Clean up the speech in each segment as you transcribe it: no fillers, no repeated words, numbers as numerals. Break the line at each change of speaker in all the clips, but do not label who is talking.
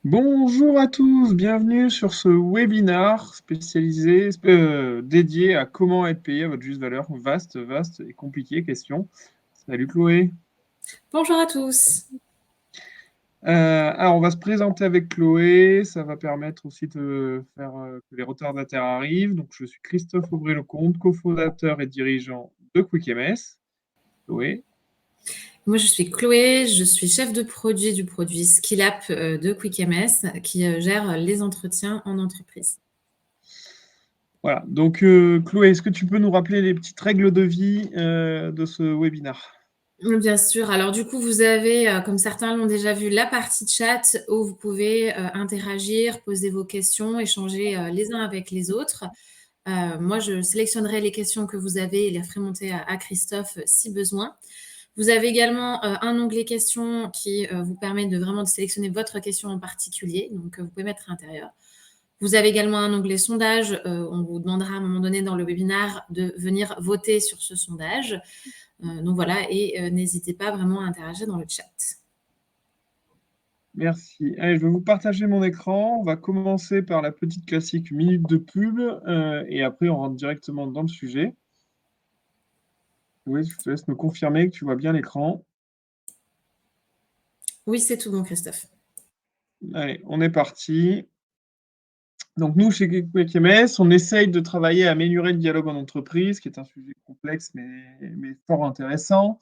Bonjour à tous, bienvenue sur ce webinar spécialisé, dédié à comment être payé à votre juste valeur. Vaste, vaste et compliqué question. Salut Chloé.
Bonjour à tous.
Alors, on va se présenter avec Chloé. Ça va permettre aussi de faire que les retardataires arrivent. Donc, je suis Christophe Aubry-Lecomte, cofondateur et dirigeant de QuickMS. Chloé.
Moi, je suis Chloé, je suis chef de produit du produit SkillUp de QuickMS qui gère les entretiens en entreprise.
Voilà. Donc, Chloé, est-ce que tu peux nous rappeler les petites règles de vie de ce webinar?
Bien sûr. Alors du coup, vous avez, comme certains l'ont déjà vu, la partie chat où vous pouvez interagir, poser vos questions, échanger les uns avec les autres. Moi, je sélectionnerai les questions que vous avez et les ferai monter à Christophe si besoin. Vous avez également un onglet questions qui vous permet de vraiment sélectionner votre question en particulier, donc vous pouvez mettre à l'intérieur. Vous avez également un onglet sondage. On vous demandera à un moment donné dans le webinaire de venir voter sur ce sondage. Donc voilà, et n'hésitez pas vraiment à interagir dans le chat.
Merci. Allez, je vais vous partager mon écran. On va commencer par la petite classique minute de pub et après on rentre directement dans le sujet. Oui, je te laisse me confirmer que tu vois bien l'écran.
Oui, c'est tout bon, Christophe.
Allez, on est parti. Donc nous, chez QuickMS, on essaye de travailler à améliorer le dialogue en entreprise, qui est un sujet complexe mais fort intéressant.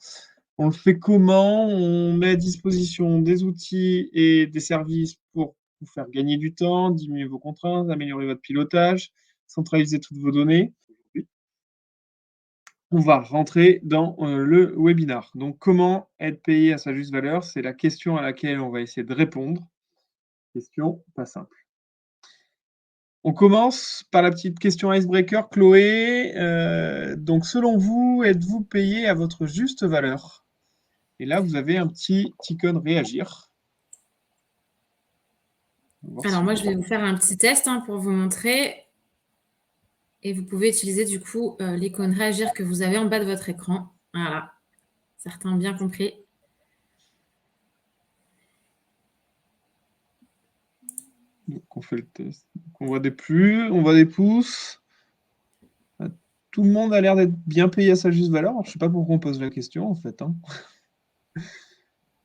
On le fait comment? On met à disposition des outils et des services pour vous faire gagner du temps, diminuer vos contraintes, améliorer votre pilotage, centraliser toutes vos données. On va rentrer dans le webinar. Donc, comment être payé à sa juste valeur? C'est la question à laquelle on va essayer de répondre. Question pas simple. On commence par la petite question icebreaker, Chloé. Donc, selon vous, êtes-vous payé à votre juste valeur? Et là, vous avez un petit icône réagir.
Alors moi, je vais vous faire un petit test pour vous montrer. Et vous pouvez utiliser du coup l'icône réagir que vous avez en bas de votre écran. Voilà, certains ont bien compris.
Donc, on fait le test. Donc, on voit des plus, on voit des pouces. Tout le monde a l'air d'être bien payé à sa juste valeur. Alors, je ne sais pas pourquoi on pose la question, en fait.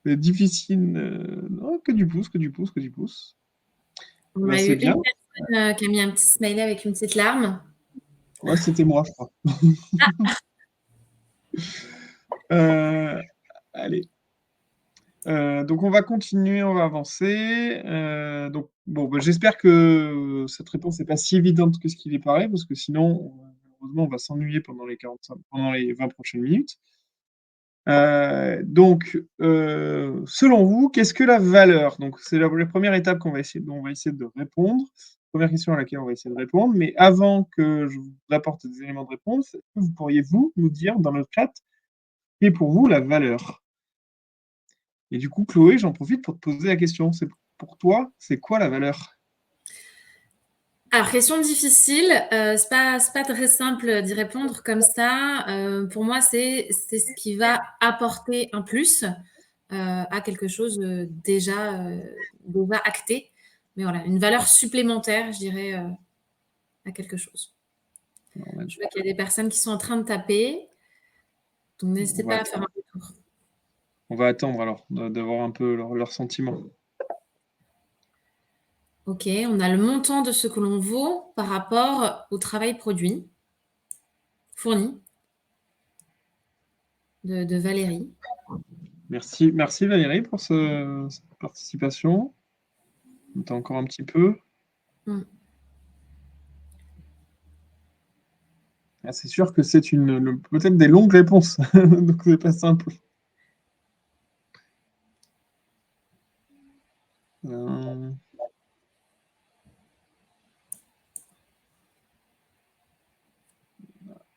C'est difficile. Non, que du pouce, que du pouce, que du pouce.
On
Bah,
a
c'est
eu
bien.
une personne qui a mis un petit smiley avec une petite larme.
Ouais, c'était moi, je crois. Allez. Donc, on va continuer, on va avancer. Donc, bon, bah, j'espère que cette réponse n'est pas si évidente que ce qu'il est paraît, parce que sinon, malheureusement, on va s'ennuyer pendant pendant les 20 prochaines minutes. Donc, selon vous, qu'est-ce que la valeur? Donc, c'est la première étape dont on va essayer de répondre. Première question à laquelle on va essayer de répondre. Mais avant que je vous apporte des éléments de réponse, est-ce que vous pourriez, vous, nous dire dans le chat, quelle est pour vous la valeur? Et du coup, Chloé, j'en profite pour te poser la question. Pour toi, c'est quoi la valeur?
Alors, question difficile, c'est pas très simple d'y répondre comme ça. Pour moi, c'est ce qui va apporter un plus à quelque chose déjà acté. Mais voilà, une valeur supplémentaire, je dirais, à quelque chose. Je vois qu'il y a des personnes qui sont en train de taper, donc
On
n'hésitez
va,
pas à faire un retour.
on va attendre alors d'avoir un peu leur sentiment.
Ok, on a le montant de ce que l'on vaut par rapport au travail produit, fourni, de Valérie.
Merci, merci Valérie pour cette participation. On t'a encore un petit peu.
Mm.
Ah, c'est sûr que c'est peut-être des longues réponses, donc c'est pas simple. Euh,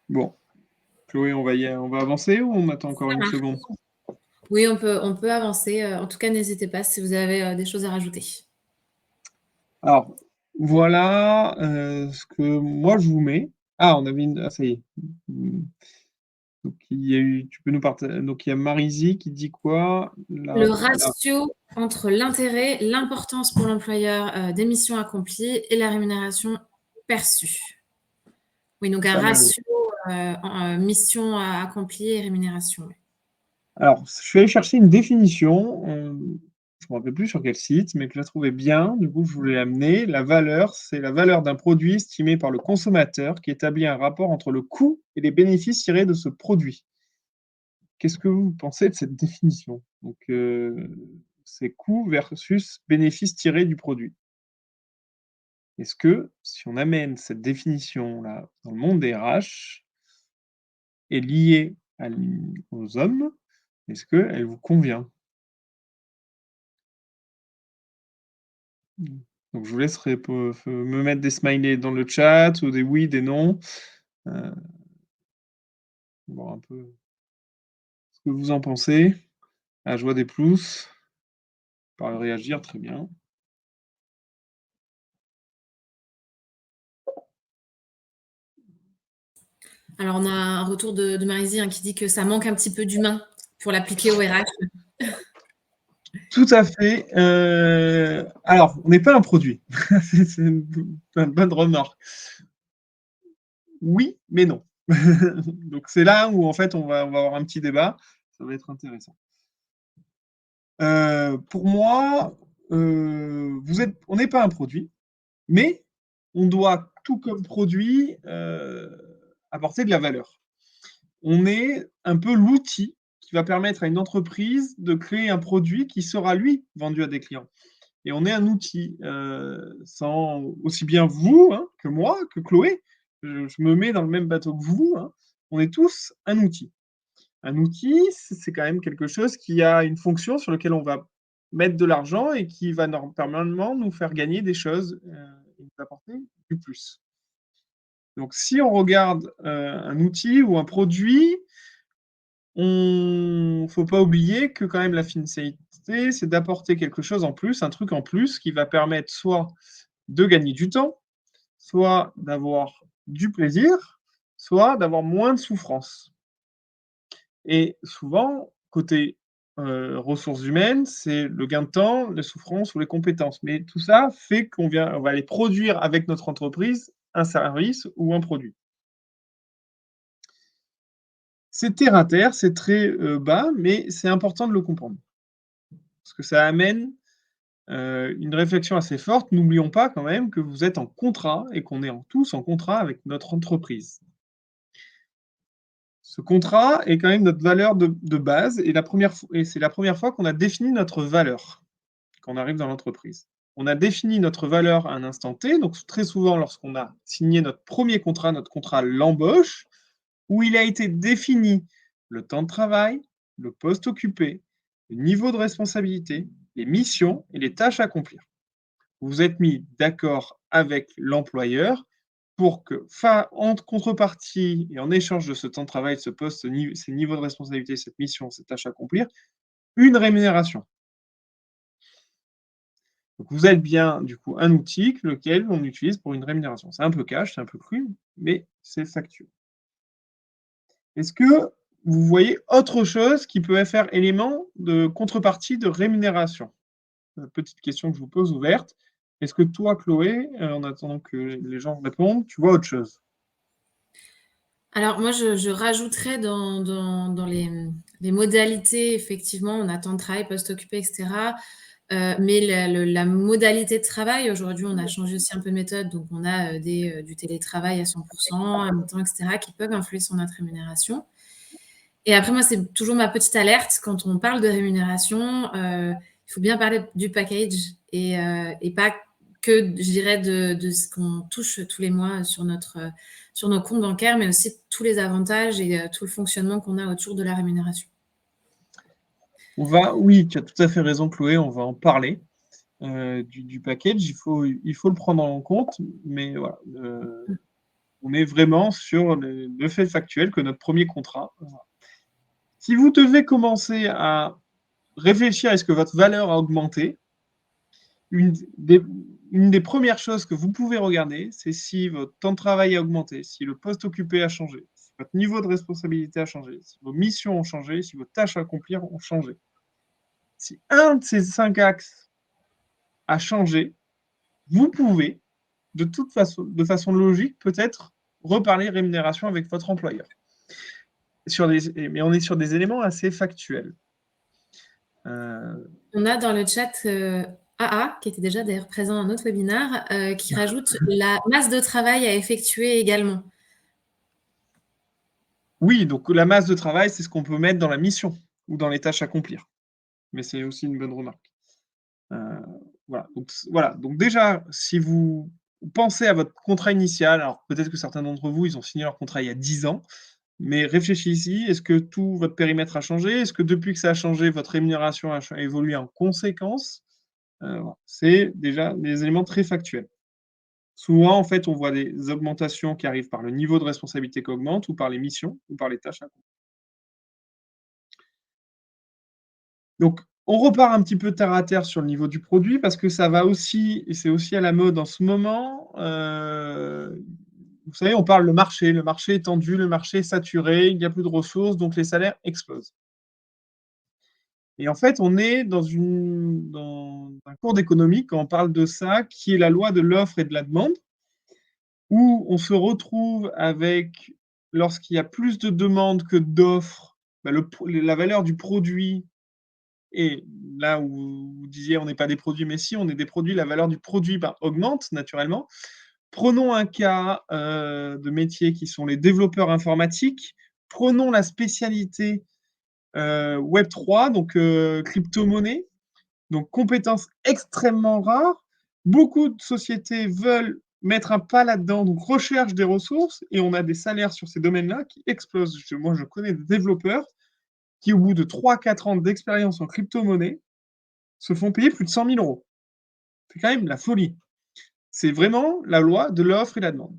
Bon, Chloé, on va avancer ou on attend encore
Ça
une
marche.
seconde?
Oui, on peut avancer. En tout cas, n'hésitez pas si vous avez des choses à rajouter.
Alors, voilà ce que moi je vous mets. Ah, on avait une. Ah, ça y est. Donc, il y a eu. Tu peux nous partager. Donc, il y a Marizy qui dit quoi?
Le ratio Entre l'intérêt, l'importance pour l'employeur, des missions accomplies et la rémunération perçue. Oui, donc un
Ça me
ratio, mission accomplie et rémunération, ouais.
Alors, je suis allé chercher une définition, je me rappelle plus sur quel site, mais que je la trouvais bien, du coup, je vous l'ai amenée. La valeur, c'est la valeur d'un produit estimé par le consommateur qui établit un rapport entre le coût et les bénéfices tirés de ce produit. Qu'est-ce que vous pensez de cette définition? Donc, c'est coût versus bénéfice tiré du produit. Est-ce que si on amène cette définition-là dans le monde des RH et liée aux hommes, est-ce qu'elle vous convient? Donc je vous laisse me mettre des smileys dans le chat ou des oui, des non. Heu, voir un peu ce que vous en pensez. Ah, je vois des plus. Par réagir, très bien.
Alors on a un retour de Marisy, hein, qui dit que ça manque un petit peu d'humain pour l'appliquer au RH.
Tout à fait. Alors, on n'est pas un produit. C'est une bonne remarque. Oui, mais non. Donc c'est là où en fait on va avoir un petit débat. Ça va être intéressant. Pour moi, on n'est pas un produit, mais on doit, tout comme produit, apporter de la valeur. On est un peu l'outil qui va permettre à une entreprise de créer un produit qui sera, lui, vendu à des clients. Et on est un outil, sans aussi bien vous, hein, que moi, que Chloé. Je me mets dans le même bateau que vous, hein. On est tous un outil. Un outil, c'est quand même quelque chose qui a une fonction sur lequel on va mettre de l'argent et qui va normalement nous faire gagner des choses, et nous apporter du plus. Donc si on regarde, un outil ou un produit, faut pas oublier que quand même la finalité, c'est d'apporter quelque chose en plus, un truc en plus qui va permettre soit de gagner du temps, soit d'avoir du plaisir, soit d'avoir moins de souffrance. Et souvent, côté, ressources humaines, c'est le gain de temps, les souffrances ou les compétences. Mais tout ça fait on va aller produire avec notre entreprise un service ou un produit. C'est terre à terre, c'est très, bas, mais c'est important de le comprendre. Parce que ça amène, une réflexion assez forte. N'oublions pas quand même que vous êtes en contrat et qu'on est tous en contrat avec notre entreprise. Ce contrat est quand même notre valeur de base et c'est la première fois qu'on a défini notre valeur, quand on arrive dans l'entreprise. On a défini notre valeur à un instant T, donc très souvent lorsqu'on a signé notre contrat l'embauche, où il a été défini le temps de travail, le poste occupé, le niveau de responsabilité, les missions et les tâches à accomplir. Vous vous êtes mis d'accord avec l'employeur pour que, en contrepartie et en échange de ce temps de travail, ce poste, ces niveaux de responsabilité, cette mission, cette tâche à accomplir, une rémunération. Donc vous êtes bien, du coup, un outil lequel on utilise pour une rémunération. C'est un peu cash, c'est un peu cru, mais c'est factuel. Est-ce que vous voyez autre chose qui peut faire élément de contrepartie de rémunération? Petite question que je vous pose ouverte. Est-ce que toi, Chloé, en attendant que les gens répondent, tu vois autre chose?
Alors moi, je rajouterais dans les modalités, effectivement, on a temps de travail, poste occupé et cetera, mais la modalité de travail, aujourd'hui, on a changé aussi un peu de méthode, donc on a, du télétravail à 100 à mi-temps et cetera, qui peuvent influer sur notre rémunération. Et après, moi, c'est toujours ma petite alerte quand on parle de rémunération, il faut bien parler du package et pas que, je dirais, de ce qu'on touche tous les mois sur nos comptes bancaires, mais aussi tous les avantages et tout le fonctionnement qu'on a autour de la rémunération.
Oui, tu as tout à fait raison, Chloé, on va en parler, du package. Il faut le prendre en compte, mais voilà, on est vraiment sur le fait factuel que notre premier contrat, si vous devez commencer à réfléchir, est-ce que votre valeur a augmenté? Une des une des premières choses que vous pouvez regarder, c'est si votre temps de travail a augmenté, si le poste occupé a changé, si votre niveau de responsabilité a changé, si vos missions ont changé, si vos tâches à accomplir ont changé. Si un de ces 5 axes a changé, vous pouvez, de façon logique, peut-être reparler rémunération avec votre employeur. Mais on est sur des éléments assez factuels.
On a dans le chat AA, qui était déjà d'ailleurs présent à notre webinaire, qui rajoute la masse de travail à effectuer également.
Oui, donc la masse de travail, c'est ce qu'on peut mettre dans la mission ou dans les tâches à accomplir. Mais c'est aussi une bonne remarque. Voilà. Donc déjà, si vous pensez à votre contrat initial, alors peut-être que certains d'entre vous, ils ont signé leur contrat il y a 10 ans, mais réfléchissez, est-ce que tout votre périmètre a changé? Est-ce que depuis que ça a changé, votre rémunération a évolué en conséquence? Voilà. C'est déjà des éléments très factuels. Souvent, en fait, on voit des augmentations qui arrivent par le niveau de responsabilité qui augmente ou par les missions ou par les tâches à accomplir. Donc, on repart un petit peu terre à terre sur le niveau du produit parce que ça va aussi, et c'est aussi à la mode en ce moment. Vous savez, on parle le marché est tendu, le marché est saturé, il n'y a plus de ressources, donc les salaires explosent. Et en fait, on est dans un cours d'économie quand on parle de ça, qui est la loi de l'offre et de la demande, où on se retrouve avec, lorsqu'il y a plus de demandes que d'offres, bah, la valeur du produit. Et là où vous disiez on n'est pas des produits, mais si, on est des produits, la valeur du produit augmente naturellement. Prenons un cas de métier qui sont les développeurs informatiques. Prenons la spécialité Web3, donc crypto-monnaie, donc compétences extrêmement rares. Beaucoup de sociétés veulent mettre un pas là-dedans, donc recherchent des ressources, et on a des salaires sur ces domaines-là qui explosent. Moi, je connais des développeurs qui, au bout de 3-4 ans d'expérience en crypto-monnaie, se font payer plus de 100 000 euros. C'est quand même la folie. C'est vraiment la loi de l'offre et la demande.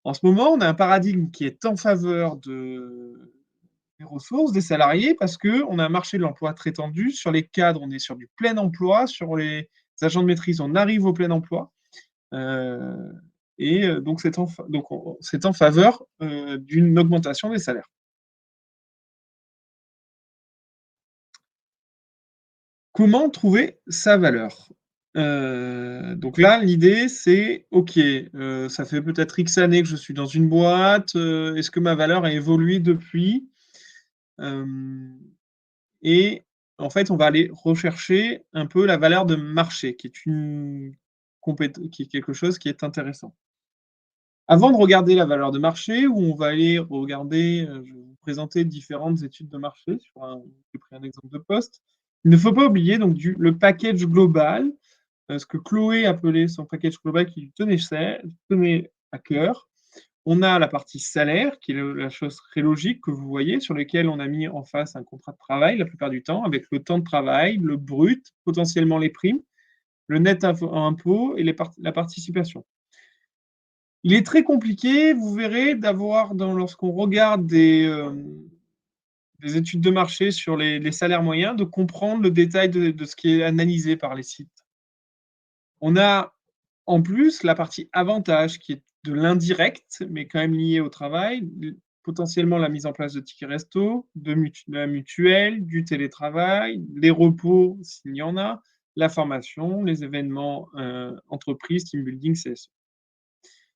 En ce moment, on a un paradigme qui est en faveur des ressources, des salariés, parce qu'on a un marché de l'emploi très tendu. Sur les cadres, on est sur du plein emploi. Sur les agents de maîtrise, on arrive au plein emploi. Donc, c'est en faveur d'une augmentation des salaires. Comment trouver sa valeur? Donc là, l'idée, c'est OK, ça fait peut-être X années que je suis dans une boîte, est-ce que ma valeur a évolué depuis? Et en fait, on va aller rechercher un peu la valeur de marché, qui est quelque chose qui est intéressant. Avant de regarder la valeur de marché, où on va aller regarder, je vais vous présenter différentes études de marché j'ai pris un exemple de poste. Il ne faut pas oublier donc le package global, ce que Chloé appelait son package global qui lui tenait à cœur. On a la partie salaire, qui est la chose très logique que vous voyez, sur laquelle on a mis en face un contrat de travail la plupart du temps, avec le temps de travail, le brut, potentiellement les primes, le net impôt et la participation. Il est très compliqué, vous verrez, lorsqu'on regarde des études de marché sur les salaires moyens, de comprendre le détail de ce qui est analysé par les sites. On a en plus la partie avantage qui est de l'indirect, mais quand même lié au travail, potentiellement la mise en place de tickets resto, de la mutuelle, du télétravail, les repos s'il y en a, la formation, les événements entreprises, team building, CSE.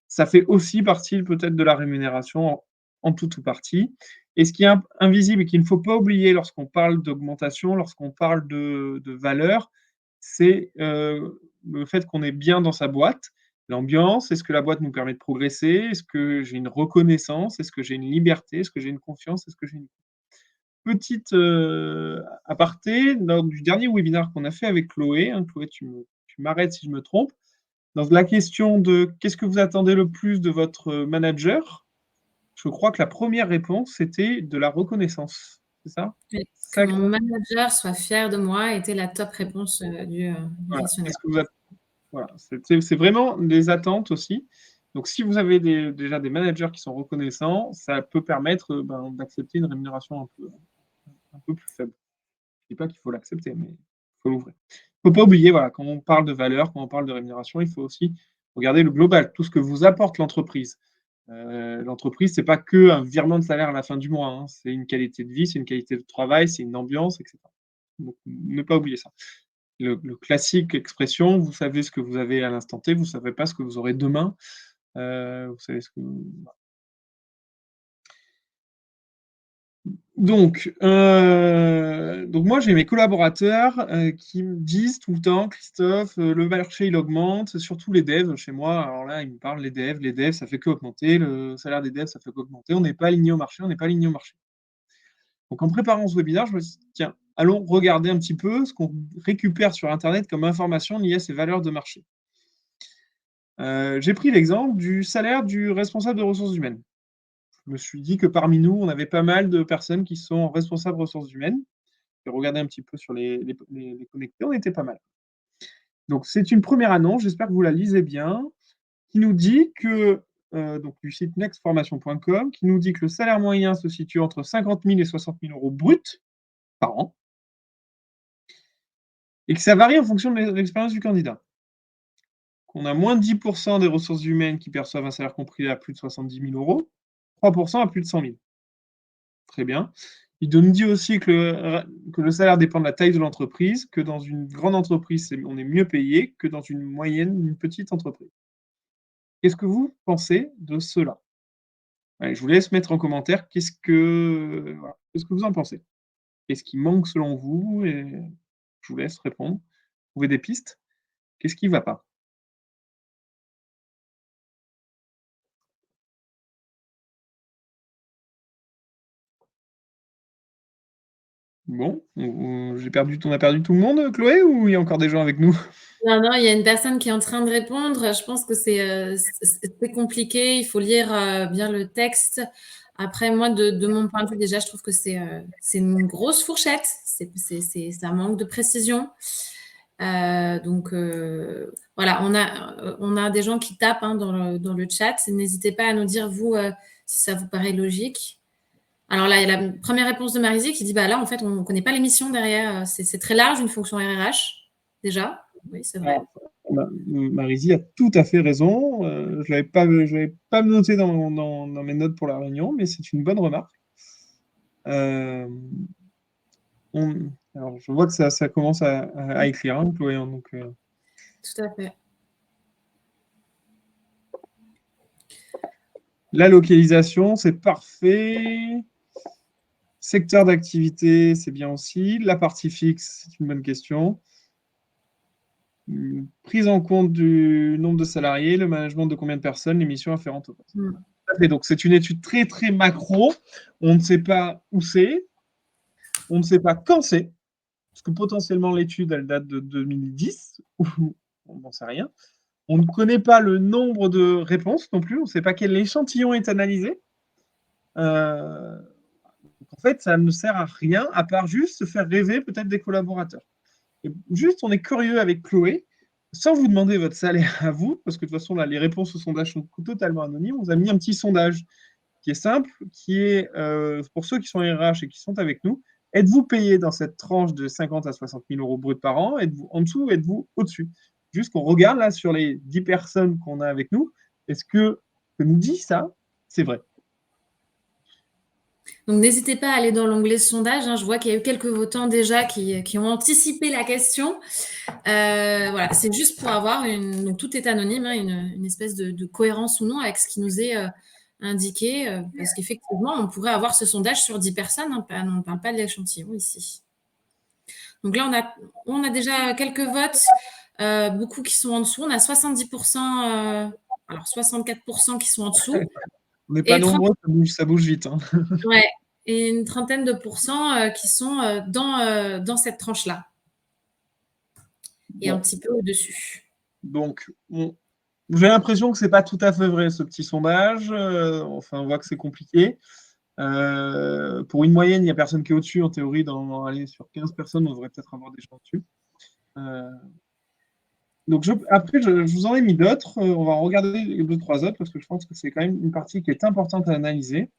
Ça fait aussi partie peut-être de la rémunération en tout ou partie. Et ce qui est invisible et qu'il ne faut pas oublier lorsqu'on parle d'augmentation, lorsqu'on parle de valeur, c'est le fait qu'on est bien dans sa boîte. L'ambiance, est-ce que la boîte nous permet de progresser? Est-ce que j'ai une reconnaissance? Est-ce que j'ai une liberté? Est-ce que j'ai une confiance? Est-ce que j'ai une petite aparté lors du dernier webinaire qu'on a fait avec Chloé, hein, Chloé, tu m'arrêtes si je me trompe. Dans la question de qu'est-ce que vous attendez le plus de votre manager, je crois que la première réponse, c'était de la reconnaissance. C'est ça?
Oui, que mon manager soit fier de moi était la top réponse du
Voilà.
questionnaire.
Voilà. C'est vraiment des attentes aussi. Donc, si vous avez déjà des managers qui sont reconnaissants, ça peut permettre d'accepter une rémunération un peu plus faible. Je ne dis pas qu'il faut l'accepter, mais il faut l'ouvrir. Il ne faut pas oublier, voilà, quand on parle de valeur, quand on parle de rémunération, il faut aussi regarder le global, tout ce que vous apporte l'entreprise. L'entreprise, ce n'est pas qu'un virement de salaire à la fin du mois, hein. C'est une qualité de vie, c'est une qualité de travail, c'est une ambiance, etc. Donc ne pas oublier ça. Le classique expression: «Vous savez ce que vous avez à l'instant T, vous ne savez pas ce que vous aurez demain». Vous savez ce que donc moi j'ai mes collaborateurs, qui me disent tout le temps: «Christophe, le marché il augmente», surtout les devs chez moi. Alors là, ils me parlent les devs ça fait qu'augmenter, le salaire des devs ça fait qu'augmenter, on n'est pas aligné au marché, on n'est pas aligné au marché. Donc en préparant ce webinaire, je me suis dit: «Tiens, allons regarder un petit peu ce qu'on récupère sur internet comme information liée à ces valeurs de marché». J'ai pris l'exemple du salaire du responsable de ressources humaines. Je me suis dit que parmi nous, on avait pas mal de personnes qui sont responsables ressources humaines. J'ai regardé un petit peu sur les connectés, on était pas mal. Donc c'est une première annonce, j'espère que vous la lisez bien, qui nous dit que, donc du site nextformation.com, qui nous dit que le salaire moyen se situe entre 50 000 et 60 000 € bruts par an et que ça varie en fonction de l'expérience du candidat. Qu'on a moins de 10 des ressources humaines qui perçoivent un salaire compris à plus de 70 000 €, 3 à plus de 100 000. Très bien. Il nous dit aussi que le salaire dépend de la taille de l'entreprise, que dans une grande entreprise, on est mieux payé que dans une moyenne, une petite entreprise. Qu'est-ce que vous pensez de cela? Allez, je vous laisse mettre en commentaire voilà, qu'est-ce que vous en pensez? Qu'est-ce qui manque selon vous? Et je vous laisse répondre. Trouver des pistes. Qu'est-ce qui ne va pas? Bon, on a perdu tout le monde, Chloé, ou il y a encore des gens avec nous?
Non, non, il y a une personne qui est en train de répondre. Je pense que c'est compliqué. Il faut lire, bien le texte. Après moi, de mon point de vue, déjà, je trouve que c'est une grosse fourchette. Ça manque de précision. Donc voilà, on a des gens qui tapent, hein, dans le chat. N'hésitez pas à nous dire, vous, si ça vous paraît logique. Alors là, il y a la première réponse de Marisy qui dit: «Bah là, en fait, on ne connaît pas les missions derrière, c'est très large une fonction RH», déjà. Oui, c'est vrai.
Alors, Marisy a tout à fait raison. Je l'avais pas noté dans mes notes pour la réunion, mais c'est une bonne remarque. Euh, alors, je vois que ça commence à écrire, hein, Chloé, hein, donc,
Tout à fait.
la localisation, c'est parfait. Secteur d'activité, c'est bien aussi. La partie fixe, c'est une bonne question. Prise en compte du nombre de salariés, le management de combien de personnes, les missions afférentes au poste. Donc, c'est une étude très, très macro. On ne sait pas où c'est. On ne sait pas quand c'est. Parce que potentiellement, l'étude, elle date de 2010. On n'en sait rien. On ne connaît pas le nombre de réponses non plus. On ne sait pas quel échantillon est analysé. En fait, ça ne sert à rien à part juste se faire rêver peut-être des collaborateurs. Et juste, on est curieux avec Chloé, sans vous demander votre salaire à vous, parce que de toute façon, là, les réponses au sondage sont totalement anonymes. On vous a mis un petit sondage qui est simple, qui est pour ceux qui sont RH et qui sont avec nous, êtes-vous payé dans cette tranche de 50 à 60 000 € bruts par an? Êtes-vous en dessous ou êtes-vous au-dessus? Juste qu'on regarde là sur les 10 personnes qu'on a avec nous, est-ce que nous dit ça, c'est vrai?
Donc n'hésitez pas à aller dans l'onglet sondage, hein. Je vois qu'il y a eu quelques votants déjà qui ont anticipé la question. Voilà, c'est juste pour avoir donc tout est anonyme, hein, une espèce de cohérence ou non avec ce qui nous est indiqué, parce qu'effectivement, on pourrait avoir ce sondage sur 10 personnes, hein, on ne parle pas de l'échantillon ici. Donc là, on a déjà quelques votes, beaucoup qui sont en dessous. On a 70%, alors 64% qui sont en dessous.
On n'est pas
Et 30,
nombreux, ça bouge vite, hein.
ouais, et une trentaine de pourcents qui sont dans cette tranche-là et un
Bon,
petit peu au-dessus.
donc, j'ai l'impression que c'est pas tout à fait vrai ce petit sondage. Enfin, on voit que c'est compliqué. Pour une moyenne, il n'y a personne qui est au-dessus. En théorie, aller sur 15 personnes, on devrait peut-être avoir des gens au-dessus. Donc après, je vous en ai mis d'autres. On va en regarder 2-3 autres parce que je pense que c'est quand même une partie qui est importante à analyser.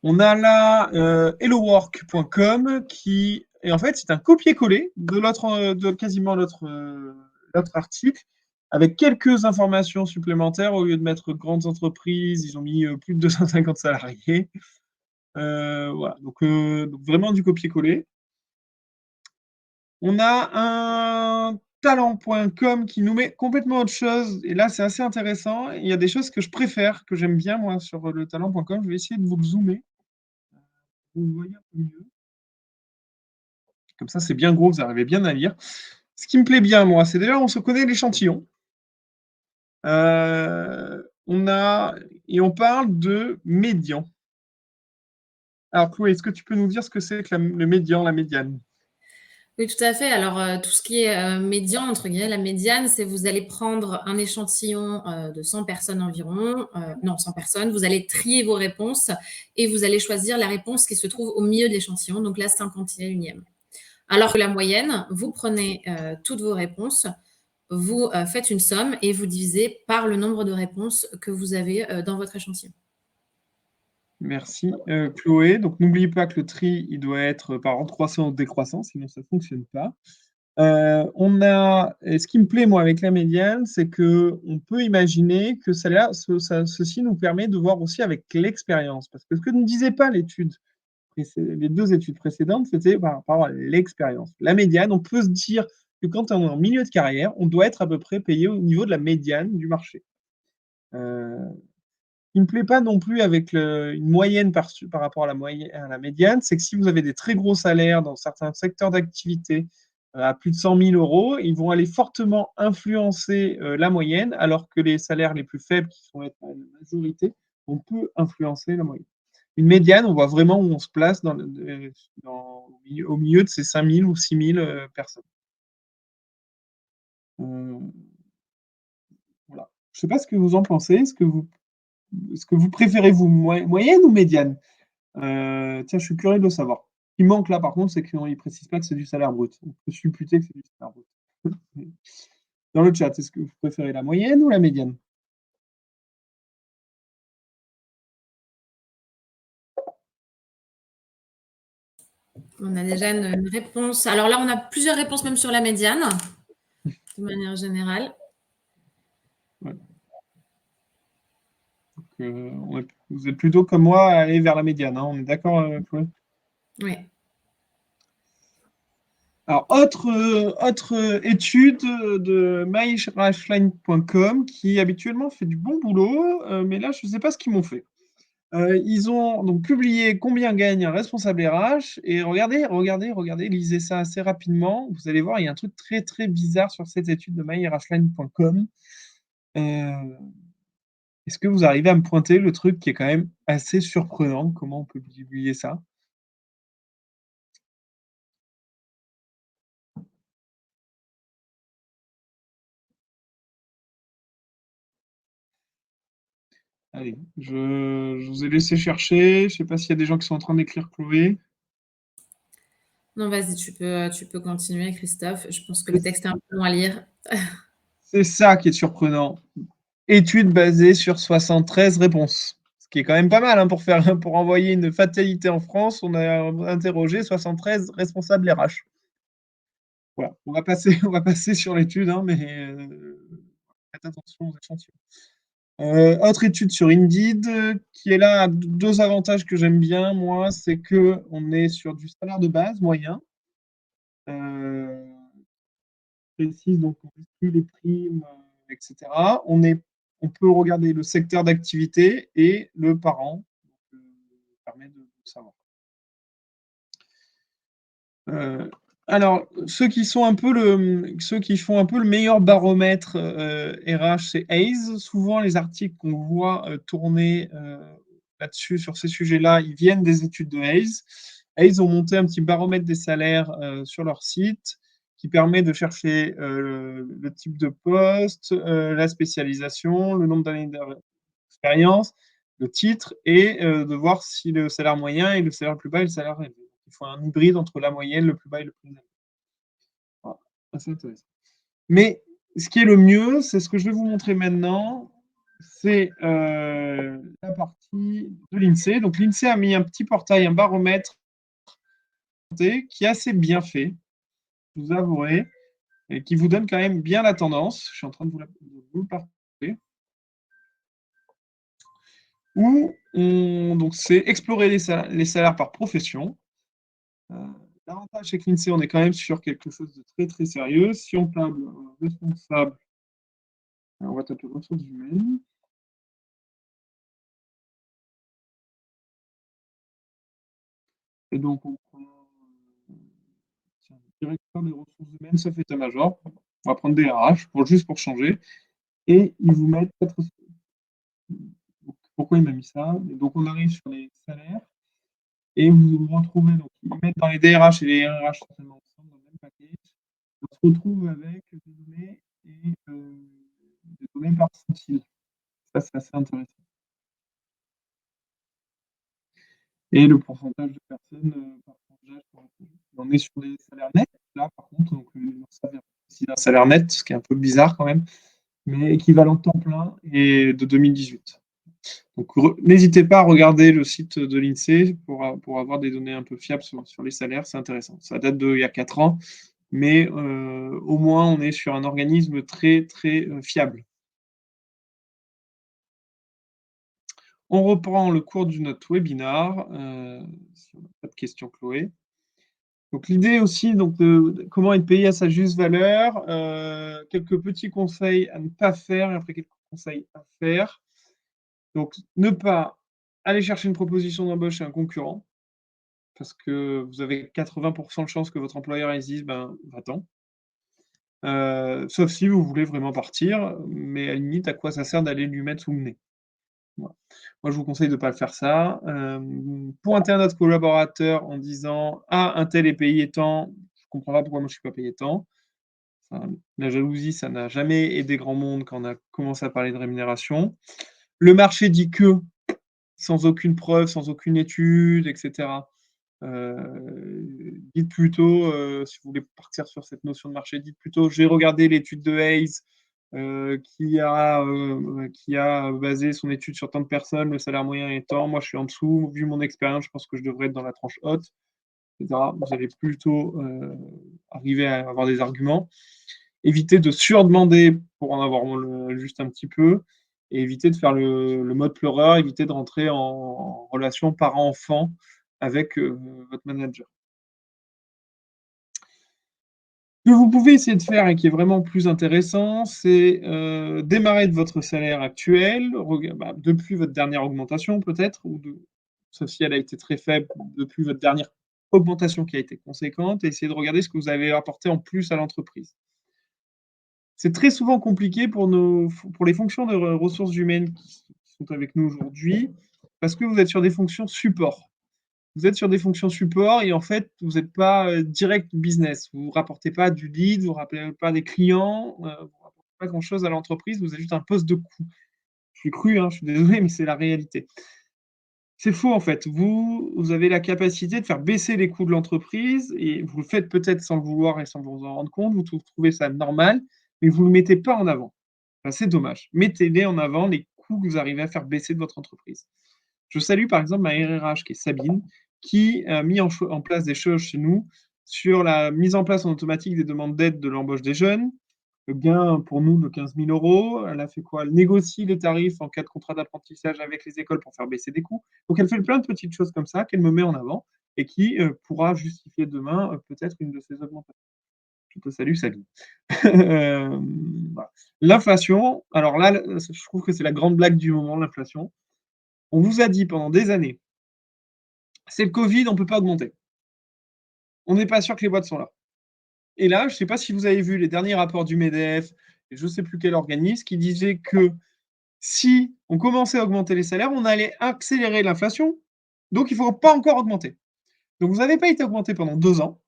On a là hellowork.com qui et en fait c'est un copier-coller de quasiment l'autre article avec quelques informations supplémentaires. Au lieu de mettre grandes entreprises, ils ont mis plus de 250 salariés. Voilà, donc vraiment du copier-coller. On a un talent.com qui nous met complètement autre chose. Et là, c'est assez intéressant. Il y a des choses que je préfère, que j'aime bien, moi, sur le talent.com. Je vais essayer de vous le zoomer. Vous le voyez un peu mieux. Comme ça, c'est bien gros, vous arrivez bien à lire. Ce qui me plaît bien, moi, c'est déjà, on se connaît l'échantillon. On a, et on parle de médian. Alors, Chloé, est-ce que tu peux nous dire ce que c'est que le médian, la médiane?
Oui, tout à fait. Alors, tout ce qui est, médian, entre guillemets, la médiane, c'est vous allez prendre un échantillon, de 100 personnes environ, non, 100 personnes, vous allez trier vos réponses et vous allez choisir la réponse qui se trouve au milieu de l'échantillon, donc la 51e. Alors que la moyenne, vous prenez, toutes vos réponses, vous, faites une somme et vous divisez par le nombre de réponses que vous avez, dans votre échantillon.
Merci, Chloé. Donc, n'oubliez pas que le tri, il doit être par ordre croissant ou décroissant, sinon ça ne fonctionne pas. On a, et ce qui me plaît, moi, avec la médiane, c'est qu'on peut imaginer que ceci nous permet de voir aussi avec l'expérience. Parce que ce que ne disait pas l'étude, les deux études précédentes, c'était par rapport à l'expérience. La médiane, on peut se dire que quand on est en milieu de carrière, on doit être à peu près payé au niveau de la médiane du marché. Euh, qui ne me plaît pas non plus avec une moyenne par rapport à la médiane, c'est que si vous avez des très gros salaires dans certains secteurs d'activité à plus de 100 000 euros, ils vont aller fortement influencer la moyenne, alors que les salaires les plus faibles, qui sont la majorité, on peut influencer la moyenne. Une médiane, on voit vraiment où on se place au milieu de ces 5 000 ou 6 000 personnes. Voilà. Je ne sais pas ce que vous en pensez. Est-ce que vous préférez, vous, moyenne ou médiane? Tiens, je suis curieux de le savoir. Ce qui manque là, par contre, c'est qu'ils ne précisent pas que c'est du salaire brut. On peut supputer que c'est du salaire brut. Dans le chat, est-ce que vous préférez la moyenne ou la médiane?
On a déjà une réponse. Alors là, on a plusieurs réponses même sur la médiane, de manière générale.
Ouais. Vous êtes plutôt comme moi à aller vers la médiane, hein, on est d'accord, Chloé?
Oui.
Alors, autre étude de myrashline.com qui habituellement fait du bon boulot, mais là, je ne sais pas ce qu'ils m'ont fait. Ils ont donc publié combien gagne un responsable RH et regardez, lisez ça assez rapidement. Vous allez voir, il y a un truc très très bizarre sur cette étude de myrashline.com. Est-ce que vous arrivez à me pointer le truc qui est quand même assez surprenant? Comment on peut publier ça? Allez, je vous ai laissé chercher. Je ne sais pas s'il y a des gens qui sont en train d'écrire, Chloé.
Non, vas-y, tu peux continuer, Christophe. Je pense que le texte est un peu long à lire.
C'est ça qui est surprenant. Étude basée sur 73 réponses. Ce qui est quand même pas mal, hein, pour envoyer une fatalité en France. On a interrogé 73 responsables RH. Voilà, on va passer, on va passer sur l'étude, hein, mais faites attention aux échantillons. Autre étude sur Indeed, qui est là, a deux avantages que j'aime bien, moi, c'est qu'on est sur du salaire de base moyen. Euh, précise, donc on exclut les primes, etc. On peut regarder le secteur d'activité et le parent, donc, permet de savoir. Alors, ceux qui font un peu le meilleur baromètre RH, c'est Hays. Souvent, les articles qu'on voit tourner là-dessus, sur ces sujets-là, ils viennent des études de Hays. Hays ont monté un petit baromètre des salaires sur leur site qui permet de chercher le type de poste, la spécialisation, le nombre d'années d'expérience, le titre, et de voir si le salaire moyen est le salaire le plus bas et le salaire élevé. Il faut un hybride entre la moyenne, le plus bas et le plus élevé. Voilà, assez intéressant. Mais ce qui est le mieux, c'est ce que je vais vous montrer maintenant, c'est la partie de l'INSEE. Donc l'INSEE a mis un petit portail, un baromètre qui est assez bien fait, je vous avouerai, et qui vous donne quand même bien la tendance. Je suis en train de vous le partager. Où donc c'est explorer les salaires par profession. L'avantage, c'est que l'INSEE, on est quand même sur quelque chose de très, très sérieux. Si on table responsable, on va taper ressources humaines. Et donc, on prend tiens, directeur des ressources humaines, sauf état-major. On va prendre des RH juste pour changer. Et ils vous mettent quatre. Pourquoi il m'a mis ça? Et donc, on arrive sur les salaires et vous vous retrouvez. Donc, ils mettent dans les DRH et les RH certainement ensemble dans le même paquet. On se retrouve avec des données et des données par centile. Ça, c'est assez intéressant. Et le pourcentage de personnes par tranche d'âge. On est sur des salaires nets, là, par contre, donc ça vient aussi d'un salaire net, ce qui est un peu bizarre quand même, mais équivalent temps plein et de 2018. Donc n'hésitez pas à regarder le site de l'INSEE pour avoir des données un peu fiables sur les salaires, c'est intéressant. Ça date d'il y a 4 ans, mais au moins on est sur un organisme très très fiable. On reprend le cours de notre webinar. Si on n'a pas de questions, Chloé. Donc l'idée aussi donc, de comment être payé à sa juste valeur, quelques petits conseils à ne pas faire et après quelques conseils à faire. Donc ne pas aller chercher une proposition d'embauche chez un concurrent, parce que vous avez 80% de chances que votre employeur il se dise ben va-t'en. Sauf si vous voulez vraiment partir, mais à la limite, à quoi ça sert d'aller lui mettre sous le nez? Voilà. Moi, je vous conseille de ne pas le faire ça. Pointer notre collaborateur en disant ah, un tel est payé tant, je comprends pas pourquoi moi je suis pas payé tant. Enfin, la jalousie, ça n'a jamais aidé grand monde quand on a commencé à parler de rémunération. Le marché dit que, sans aucune preuve, sans aucune étude, etc. Dites plutôt, si vous voulez partir sur cette notion de marché, dites plutôt j'ai regardé l'étude de Hayes qui a basé son étude sur tant de personnes, le salaire moyen est tant, moi je suis en dessous, vu mon expérience, je pense que je devrais être dans la tranche haute, etc. Vous allez plutôt arriver à avoir des arguments. Évitez de surdemander pour en avoir juste un petit peu, et évitez de faire le mode pleureur, évitez de rentrer en relation parent-enfant avec votre manager. Ce que vous pouvez essayer de faire et qui est vraiment plus intéressant, c'est démarrer de votre salaire actuel, depuis votre dernière augmentation peut-être, sauf si elle a été très faible, depuis votre dernière augmentation qui a été conséquente, et essayer de regarder ce que vous avez apporté en plus à l'entreprise. C'est très souvent compliqué pour les fonctions de ressources humaines qui sont avec nous aujourd'hui, parce que vous êtes sur des fonctions support. Vous êtes sur des fonctions support et en fait, vous n'êtes pas direct business. Vous ne rapportez pas du lead, vous ne rapportez pas des clients, vous ne rapportez pas grand-chose à l'entreprise, vous êtes juste un poste de coût. Je suis cru, hein, je suis désolé, mais c'est la réalité. C'est faux en fait. Vous avez la capacité de faire baisser les coûts de l'entreprise et vous le faites peut-être sans le vouloir et sans vous en rendre compte. Vous trouvez ça normal, mais vous ne le mettez pas en avant. Enfin, c'est dommage. Mettez-les en avant, les coûts que vous arrivez à faire baisser de votre entreprise. Je salue par exemple ma RRH qui est Sabine, qui a mis en place des choses chez nous sur la mise en place en automatique des demandes d'aide de l'embauche des jeunes. Le gain pour nous de 15 000 euros. Elle a fait quoi? Elle négocie les tarifs en cas de contrat d'apprentissage avec les écoles pour faire baisser des coûts. Donc elle fait plein de petites choses comme ça qu'elle me met en avant et qui pourra justifier demain peut-être une de ces augmentations. Je te salue, Sabine. Voilà. L'inflation, alors là, je trouve que c'est la grande blague du moment, l'inflation. On vous a dit pendant des années, c'est le Covid, on ne peut pas augmenter. On n'est pas sûr que les boîtes sont là. Et là, je ne sais pas si vous avez vu les derniers rapports du MEDEF, et je ne sais plus quel organisme, qui disait que si on commençait à augmenter les salaires, on allait accélérer l'inflation. Donc, il ne faut pas encore augmenter. Donc, vous n'avez pas été augmenté pendant 2 ans,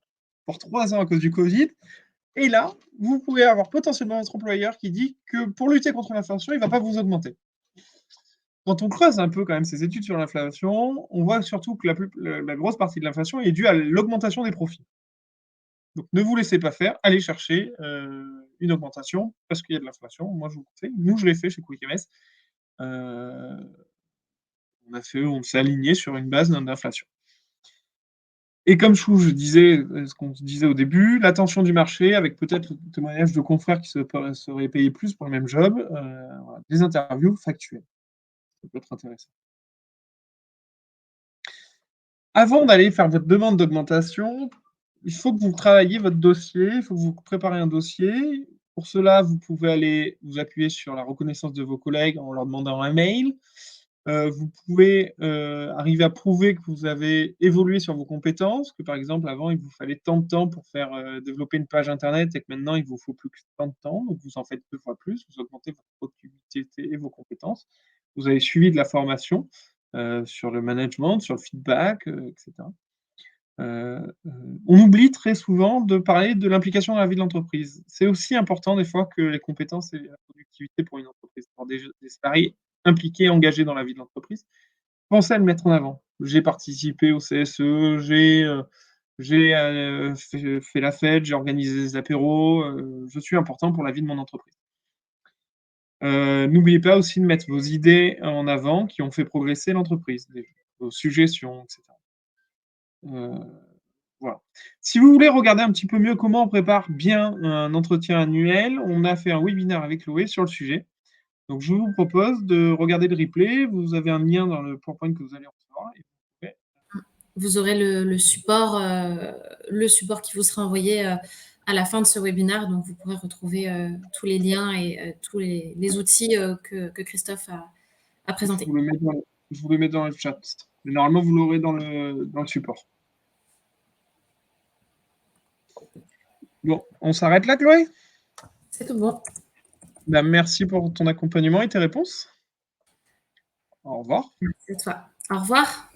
pour 3 ans à cause du Covid. Et là, vous pouvez avoir potentiellement votre employeur qui dit que pour lutter contre l'inflation, il ne va pas vous augmenter. Quand on creuse un peu quand même ces études sur l'inflation, on voit surtout que la grosse partie de l'inflation est due à l'augmentation des profits. Donc ne vous laissez pas faire, allez chercher une augmentation parce qu'il y a de l'inflation. Moi, je vous conseille. Nous, je l'ai fait chez Quick MS. On s'est aligné sur une base d'inflation. Et comme je disais, ce qu'on se disait au début, l'attention du marché, avec peut-être le témoignage de confrères qui seraient payés plus pour le même job, voilà, des interviews factuelles. Ça peut être intéressant. Avant d'aller faire votre demande d'augmentation, il faut que vous travailliez votre dossier, il faut que vous préparez un dossier. Pour cela, vous pouvez aller vous appuyer sur la reconnaissance de vos collègues en leur demandant un mail. Vous pouvez arriver à prouver que vous avez évolué sur vos compétences, que par exemple, avant, il vous fallait tant de temps pour faire développer une page Internet et que maintenant, il vous faut plus que tant de temps. Donc, vous en faites 2 fois plus, vous augmentez votre productivité et vos compétences. Vous avez suivi de la formation sur le management, sur le feedback, etc. On oublie très souvent de parler de l'implication dans la vie de l'entreprise. C'est aussi important des fois que les compétences et la productivité pour une entreprise. Pour des salariés impliqués, engagés dans la vie de l'entreprise, pensez à le mettre en avant. J'ai participé au CSE, j'ai fait la fête, j'ai organisé des apéros, je suis important pour la vie de mon entreprise. N'oubliez pas aussi de mettre vos idées en avant qui ont fait progresser l'entreprise, vos suggestions, et cetera. Voilà. Si vous voulez regarder un petit peu mieux comment on prépare bien un entretien annuel, on a fait un webinaire avec Chloé sur le sujet. Donc je vous propose de regarder le replay. Vous avez un lien dans le PowerPoint que vous allez recevoir et vous pouvez
Vous aurez le support qui vous sera envoyé, à la fin de ce webinaire, donc vous pourrez retrouver, tous les liens et tous les outils, que Christophe a
je
présentés.
vous le mets dans le chat. Mais normalement, vous l'aurez dans le support. Bon, on s'arrête là, Chloé?
C'est tout bon.
Ben, merci pour ton accompagnement et tes réponses. Au revoir.
Merci à toi. Au revoir.